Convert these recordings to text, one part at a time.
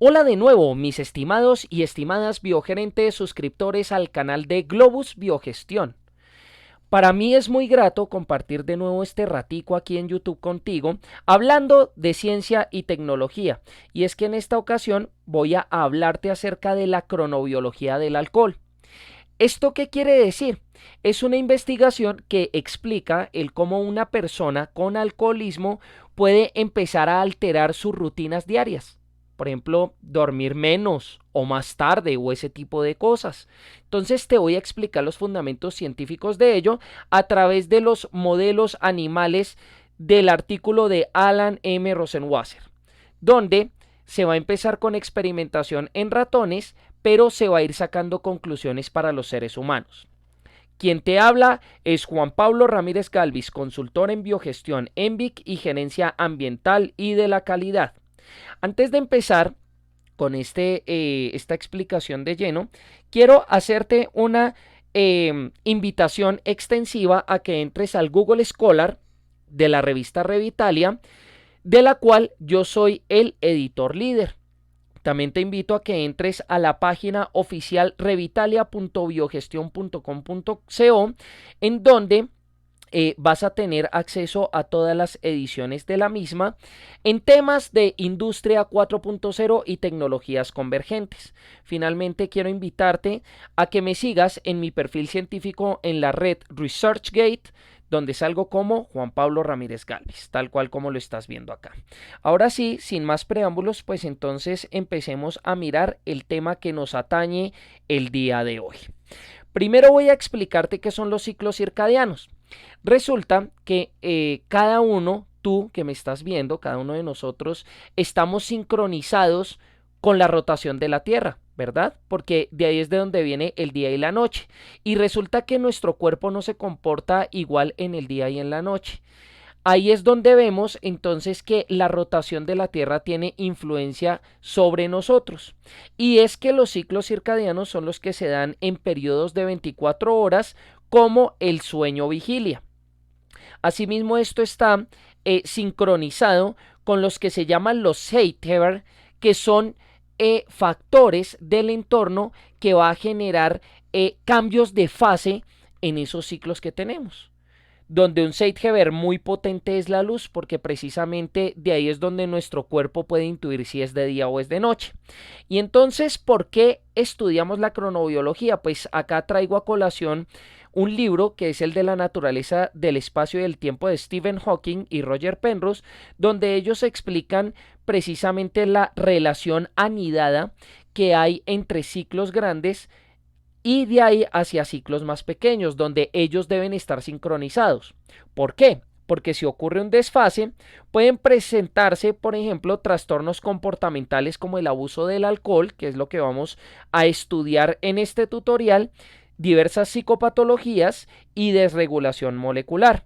Hola de nuevo, mis estimados y estimadas biogerentes suscriptores al canal de Globus Biogestión. Para mí es muy grato compartir de nuevo este ratico aquí en YouTube contigo, hablando de ciencia y tecnología. Y es que en esta ocasión voy a hablarte acerca de la cronobiología del alcohol. ¿Esto qué quiere decir? Es una investigación que explica el cómo una persona con alcoholismo puede empezar a alterar sus rutinas diarias. Por ejemplo, dormir menos o más tarde o ese tipo de cosas. Entonces te voy a explicar los fundamentos científicos de ello a través de los modelos animales del artículo de Alan M. Rosenwasser, donde se va a empezar con experimentación en ratones, pero se va a ir sacando conclusiones para los seres humanos. Quien te habla es Juan Pablo Ramírez Galvis, consultor en biogestión, ENVIC y gerencia ambiental y de la calidad. Antes de empezar con esta explicación de lleno, quiero hacerte una invitación extensiva a que entres al Google Scholar de la revista Revitalia, de la cual yo soy el editor líder. También te invito a que entres a la página oficial revitalia.biogestion.com.co, en donde vas a tener acceso a todas las ediciones de la misma en temas de industria 4.0 y tecnologías convergentes. Finalmente quiero invitarte a que me sigas en mi perfil científico en la red ResearchGate, donde salgo como Juan Pablo Ramírez Galvis, tal cual como lo estás viendo acá. Ahora sí, sin más preámbulos, pues entonces empecemos a mirar el tema que nos atañe el día de hoy. Primero voy a explicarte qué son los ciclos circadianos. Resulta que cada uno, tú que me estás viendo, cada uno de nosotros, estamos sincronizados con la rotación de la Tierra, ¿verdad? Porque de ahí es de donde viene el día y la noche. Y resulta que nuestro cuerpo no se comporta igual en el día y en la noche. Ahí es donde vemos entonces que la rotación de la Tierra tiene influencia sobre nosotros. Y es que los ciclos circadianos son los que se dan en periodos de 24 horas, como el sueño vigilia. Asimismo, esto está sincronizado con los que se llaman los Zeitgeber, que son factores del entorno que va a generar cambios de fase en esos ciclos que tenemos. Donde un Zeitgeber muy potente es la luz, porque precisamente de ahí es donde nuestro cuerpo puede intuir si es de día o es de noche. Y entonces, ¿por qué estudiamos la cronobiología? Pues acá traigo a colación un libro que es el de la naturaleza del espacio y del tiempo de Stephen Hawking y Roger Penrose, donde ellos explican precisamente la relación anidada que hay entre ciclos grandes y de ahí hacia ciclos más pequeños, donde ellos deben estar sincronizados. ¿Por qué? Porque si ocurre un desfase, pueden presentarse, por ejemplo, trastornos comportamentales como el abuso del alcohol, que es lo que vamos a estudiar en este tutorial, diversas psicopatologías y desregulación molecular.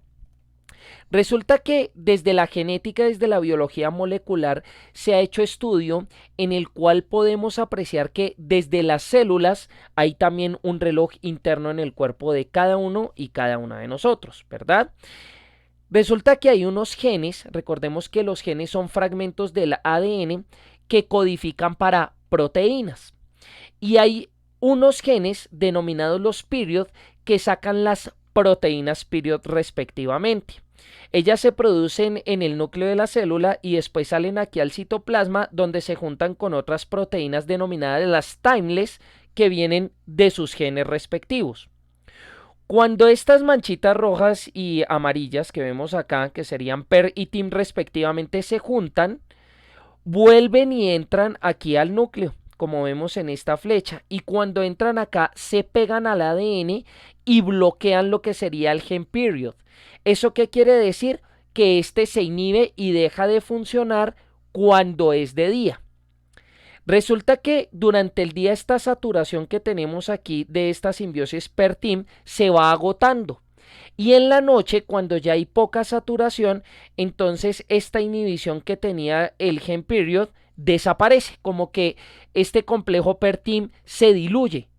Resulta que desde la genética, desde la biología molecular, se ha hecho estudio en el cual podemos apreciar que desde las células hay también un reloj interno en el cuerpo de cada uno y cada una de nosotros, ¿verdad? Resulta que hay unos genes, recordemos que los genes son fragmentos del ADN que codifican para proteínas. Y hay unos genes denominados los period que sacan las proteínas period respectivamente. Ellas se producen en el núcleo de la célula y después salen aquí al citoplasma, donde se juntan con otras proteínas denominadas las timeless, que vienen de sus genes respectivos. Cuando estas manchitas rojas y amarillas que vemos acá, que serían PER y TIM respectivamente, se juntan, vuelven y entran aquí al núcleo, como vemos en esta flecha, y cuando entran acá se pegan al ADN y bloquean lo que sería el gen period. ¿Eso qué quiere decir? Que este se inhibe y deja de funcionar cuando es de día. Resulta que durante el día esta saturación que tenemos aquí de esta simbiosis PER-TIM se va agotando. Y en la noche, cuando ya hay poca saturación, entonces esta inhibición que tenía el gen period desaparece, como que este complejo PER-TIM se diluye,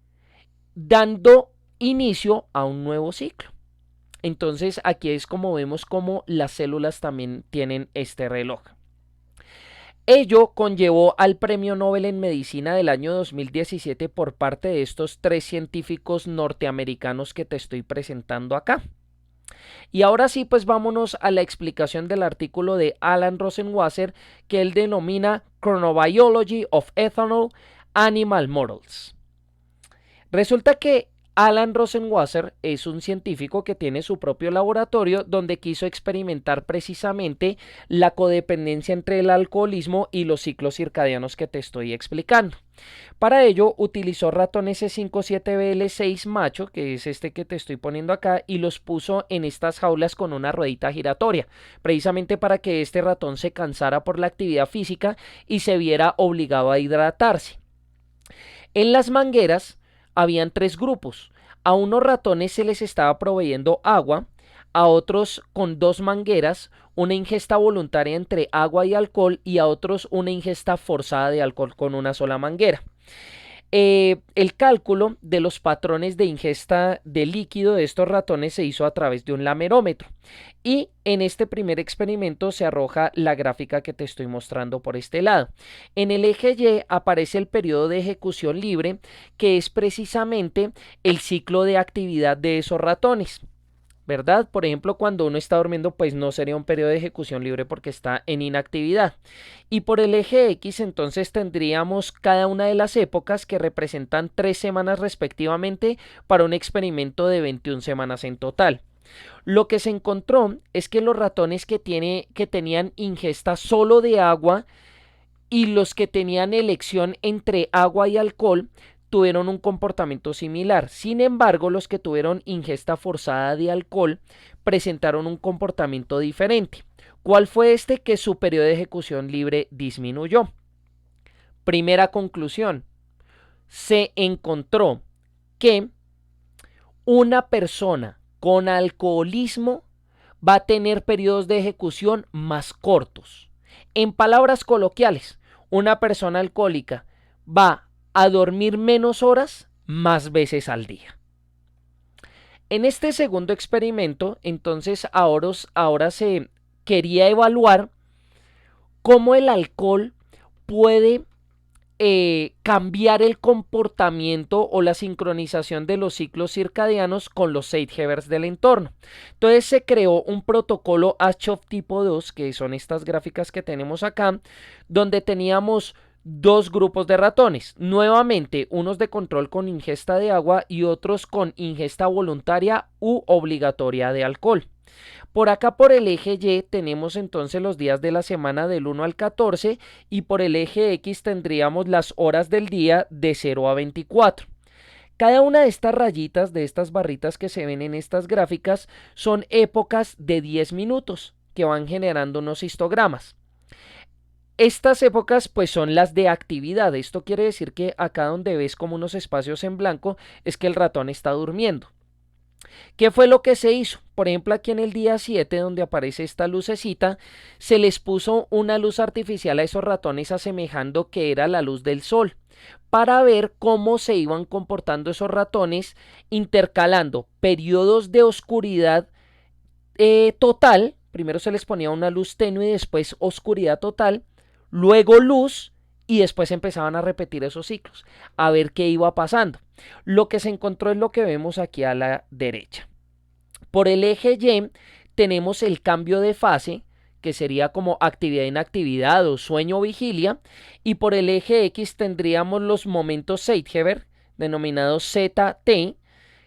dando inicio a un nuevo ciclo. Entonces aquí es como vemos como las células también tienen este reloj. Ello conllevó al Premio Nobel en Medicina del año 2017 por parte de estos 3 científicos norteamericanos que te estoy presentando acá. Y ahora sí, pues vámonos a la explicación del artículo de Alan Rosenwasser que él denomina Chronobiology of Ethanol Animal Models. Resulta que Alan Rosenwasser es un científico que tiene su propio laboratorio donde quiso experimentar precisamente la codependencia entre el alcoholismo y los ciclos circadianos que te estoy explicando. Para ello utilizó ratones C57BL6 macho, que es este que te estoy poniendo acá, y los puso en estas jaulas con una ruedita giratoria, precisamente para que este ratón se cansara por la actividad física y se viera obligado a hidratarse. En las mangueras habían 3 grupos. A unos ratones se les estaba proveyendo agua, a otros con 2 mangueras, una ingesta voluntaria entre agua y alcohol, y a otros una ingesta forzada de alcohol con una sola manguera. El cálculo de los patrones de ingesta de líquido de estos ratones se hizo a través de un lamerómetro y en este primer experimento se arroja la gráfica que te estoy mostrando por este lado. En el eje Y aparece el periodo de ejecución libre, que es precisamente el ciclo de actividad de esos ratones, ¿verdad? Por ejemplo, cuando uno está durmiendo, pues no sería un periodo de ejecución libre porque está en inactividad. Y por el eje X, entonces tendríamos cada una de las épocas que representan 3 semanas respectivamente para un experimento de 21 semanas en total. Lo que se encontró es que los ratones que tenían ingesta solo de agua y los que tenían elección entre agua y alcohol tuvieron un comportamiento similar. Sin embargo, los que tuvieron ingesta forzada de alcohol presentaron un comportamiento diferente. ¿Cuál fue este? Que su periodo de ejecución libre disminuyó. Primera conclusión, se encontró que una persona con alcoholismo va a tener periodos de ejecución más cortos. En palabras coloquiales, una persona alcohólica va a dormir menos horas más veces al día. En este segundo experimento, entonces ahora se quería evaluar cómo el alcohol puede cambiar el comportamiento o la sincronización de los ciclos circadianos con los Zeigeberts del entorno. Entonces se creó un protocolo Aschoff tipo 2, que son estas gráficas que tenemos acá, donde teníamos 2 grupos de ratones, nuevamente unos de control con ingesta de agua y otros con ingesta voluntaria u obligatoria de alcohol. Por acá por el eje Y tenemos entonces los días de la semana del 1 al 14 y por el eje X tendríamos las horas del día de 0 a 24. Cada una de estas rayitas, de estas barritas que se ven en estas gráficas, son épocas de 10 minutos que van generando unos histogramas. Estas épocas pues son las de actividad. Esto quiere decir que acá donde ves como unos espacios en blanco es que el ratón está durmiendo. ¿Qué fue lo que se hizo? Por ejemplo, aquí en el día 7, donde aparece esta lucecita, se les puso una luz artificial a esos ratones asemejando que era la luz del sol, para ver cómo se iban comportando esos ratones intercalando periodos de oscuridad total. Primero se les ponía una luz tenue y después oscuridad total, luego luz y después empezaban a repetir esos ciclos, a ver qué iba pasando. Lo que se encontró es lo que vemos aquí a la derecha. Por el eje Y tenemos el cambio de fase, que sería como actividad-inactividad o sueño-vigilia, y por el eje X tendríamos los momentos Zeitgeber, denominados ZT,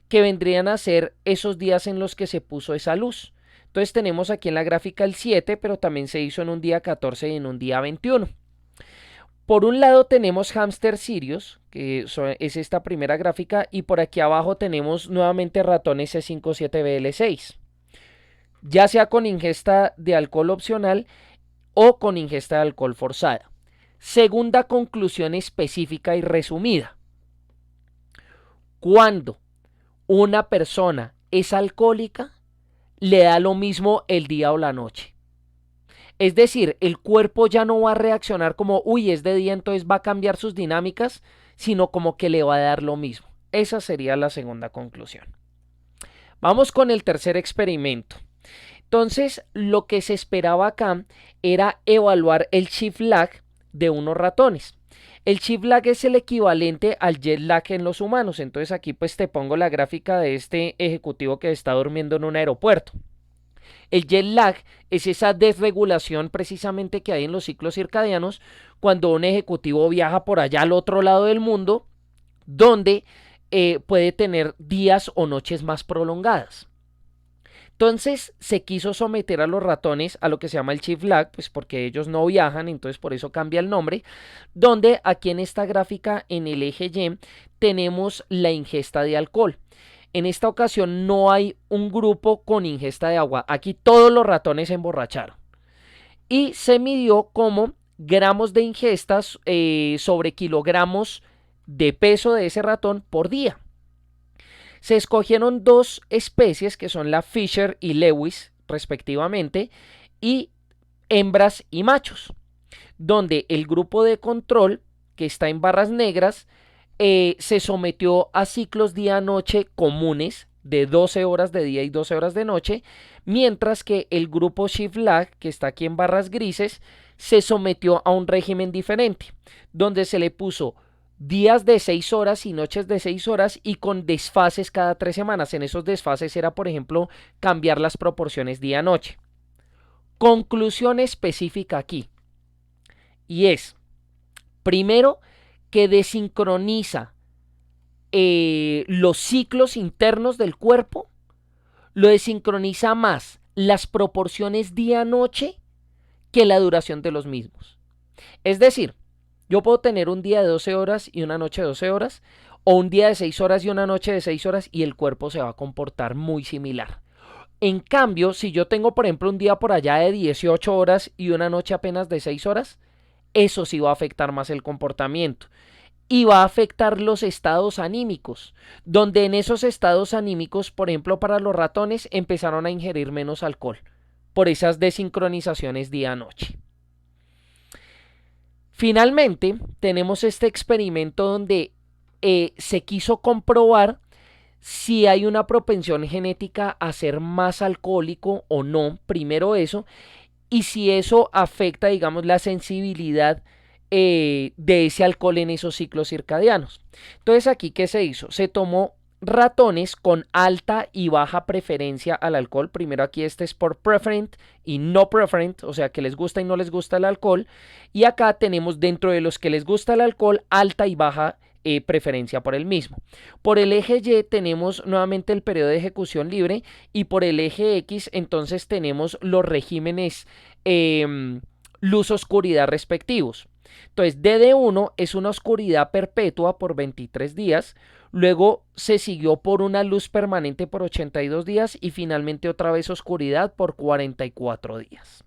que vendrían a ser esos días en los que se puso esa luz. Entonces tenemos aquí en la gráfica el 7, pero también se hizo en un día 14 y en un día 21. Por un lado tenemos Hamster Sirius, que es esta primera gráfica, y por aquí abajo tenemos nuevamente ratones C57BL6, ya sea con ingesta de alcohol opcional o con ingesta de alcohol forzada. Segunda conclusión específica y resumida. Cuando una persona es alcohólica, le da lo mismo el día o la noche. Es decir, el cuerpo ya no va a reaccionar como, uy, es de día, entonces va a cambiar sus dinámicas, sino como que le va a dar lo mismo. Esa sería la segunda conclusión. Vamos con el tercer experimento. Entonces, lo que se esperaba acá era evaluar el shift lag, de unos ratones. El shift lag es el equivalente al jet lag en los humanos. Entonces aquí pues te pongo la gráfica de este ejecutivo que está durmiendo en un aeropuerto. El jet lag es esa desregulación precisamente que hay en los ciclos circadianos cuando un ejecutivo viaja por allá al otro lado del mundo, donde puede tener días o noches más prolongadas. Entonces se quiso someter a los ratones a lo que se llama el shift lag, pues porque ellos no viajan, entonces por eso cambia el nombre, donde aquí en esta gráfica en el eje Y tenemos la ingesta de alcohol. En esta ocasión no hay un grupo con ingesta de agua, aquí todos los ratones se emborracharon. Y se midió como gramos de ingestas sobre kilogramos de peso de ese ratón por día. Se escogieron dos especies que son la Fisher y Lewis respectivamente y hembras y machos, donde el grupo de control que está en barras negras se sometió a ciclos día-noche comunes de 12 horas de día y 12 horas de noche, mientras que el grupo shift lag que está aquí en barras grises se sometió a un régimen diferente, donde se le puso días de 6 horas y noches de 6 horas y con desfases cada 3 semanas. En esos desfases era, por ejemplo, cambiar las proporciones día-noche. Conclusión específica aquí. Y es, primero, que desincroniza los ciclos internos del cuerpo, lo desincroniza más las proporciones día-noche que la duración de los mismos. Es decir, yo puedo tener un día de 12 horas y una noche de 12 horas, o un día de 6 horas y una noche de 6 horas, y el cuerpo se va a comportar muy similar. En cambio, si yo tengo, por ejemplo, un día por allá de 18 horas y una noche apenas de 6 horas, eso sí va a afectar más el comportamiento. Y va a afectar los estados anímicos, donde en esos estados anímicos, por ejemplo, para los ratones, empezaron a ingerir menos alcohol, por esas desincronizaciones día-noche. Finalmente, tenemos este experimento donde se quiso comprobar si hay una propensión genética a ser más alcohólico o no, primero eso, y si eso afecta, digamos, la sensibilidad de ese alcohol en esos ciclos circadianos. Entonces, aquí, ¿qué se hizo? Se tomó ratones con alta y baja preferencia al alcohol. Primero aquí este es por preferent y no preferent, o sea que les gusta y no les gusta el alcohol. Y acá tenemos dentro de los que les gusta el alcohol alta y baja preferencia por el mismo. Por el eje Y tenemos nuevamente el periodo de ejecución libre y por el eje X entonces tenemos los regímenes luz-oscuridad respectivos. Entonces DD1 es una oscuridad perpetua por 23 días, luego se siguió por una luz permanente por 82 días y finalmente otra vez oscuridad por 44 días.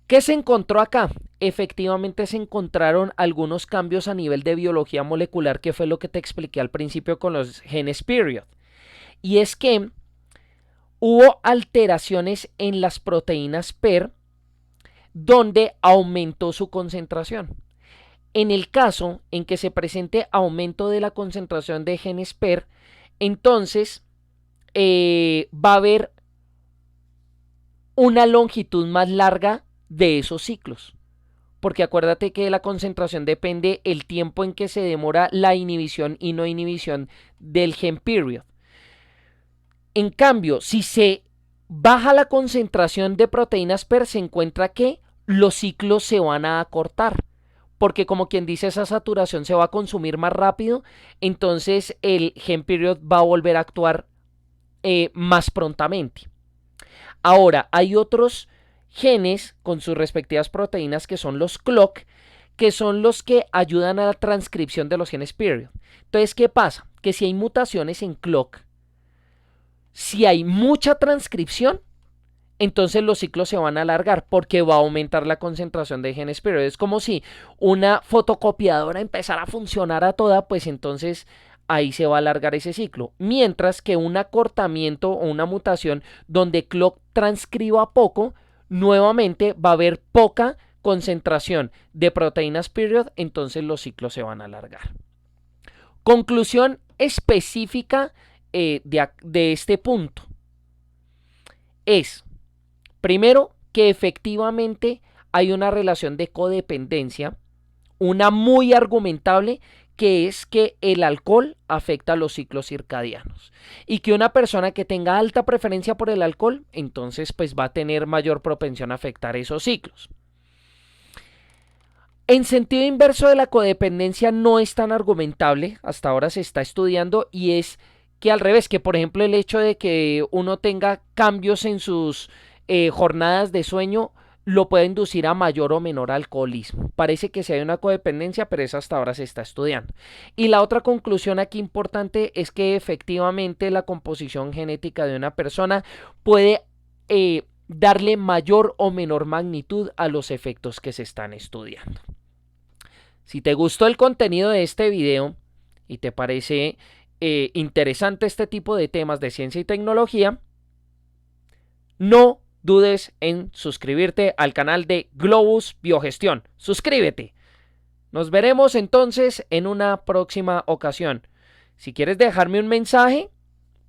¿Qué se encontró acá? Efectivamente se encontraron algunos cambios a nivel de biología molecular, que fue lo que te expliqué al principio con los genes period. Y es que hubo alteraciones en las proteínas PER donde aumentó su concentración. En el caso en que se presente aumento de la concentración de genes PER, entonces va a haber una longitud más larga de esos ciclos. Porque acuérdate que de la concentración depende el tiempo en que se demora la inhibición y no inhibición del gen period. En cambio, si se baja la concentración de proteínas PER, se encuentra que los ciclos se van a acortar. Porque como quien dice, esa saturación se va a consumir más rápido, entonces el gen period va a volver a actuar más prontamente. Ahora, hay otros genes con sus respectivas proteínas que son los clock, que son los que ayudan a la transcripción de los genes period. Entonces, ¿qué pasa? Que si hay mutaciones en clock, si hay mucha transcripción, entonces los ciclos se van a alargar porque va a aumentar la concentración de genes period. Es como si una fotocopiadora empezara a funcionar a toda, pues entonces ahí se va a alargar ese ciclo. Mientras que un acortamiento o una mutación donde clock transcriba poco, nuevamente va a haber poca concentración de proteínas period, entonces los ciclos se van a alargar. Conclusión específica de este punto es, primero, que efectivamente hay una relación de codependencia, una muy argumentable, que es que el alcohol afecta a los ciclos circadianos y que una persona que tenga alta preferencia por el alcohol, entonces pues va a tener mayor propensión a afectar esos ciclos. En sentido inverso de la codependencia no es tan argumentable, hasta ahora se está estudiando, y es que al revés, que por ejemplo el hecho de que uno tenga cambios en sus jornadas de sueño lo puede inducir a mayor o menor alcoholismo. Parece que sí hay una codependencia, pero eso hasta ahora se está estudiando. Y la otra conclusión aquí importante es que efectivamente la composición genética de una persona puede darle mayor o menor magnitud a los efectos que se están estudiando. Si te gustó el contenido de este video y te parece interesante este tipo de temas de ciencia y tecnología, no dudes en suscribirte al canal de Globus Biogestión. Suscríbete. Nos veremos entonces en una próxima ocasión. Si quieres dejarme un mensaje,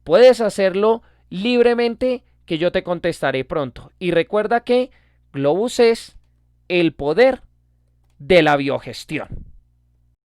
puedes hacerlo libremente, que yo te contestaré pronto. Y recuerda que Globus es el poder de la biogestión.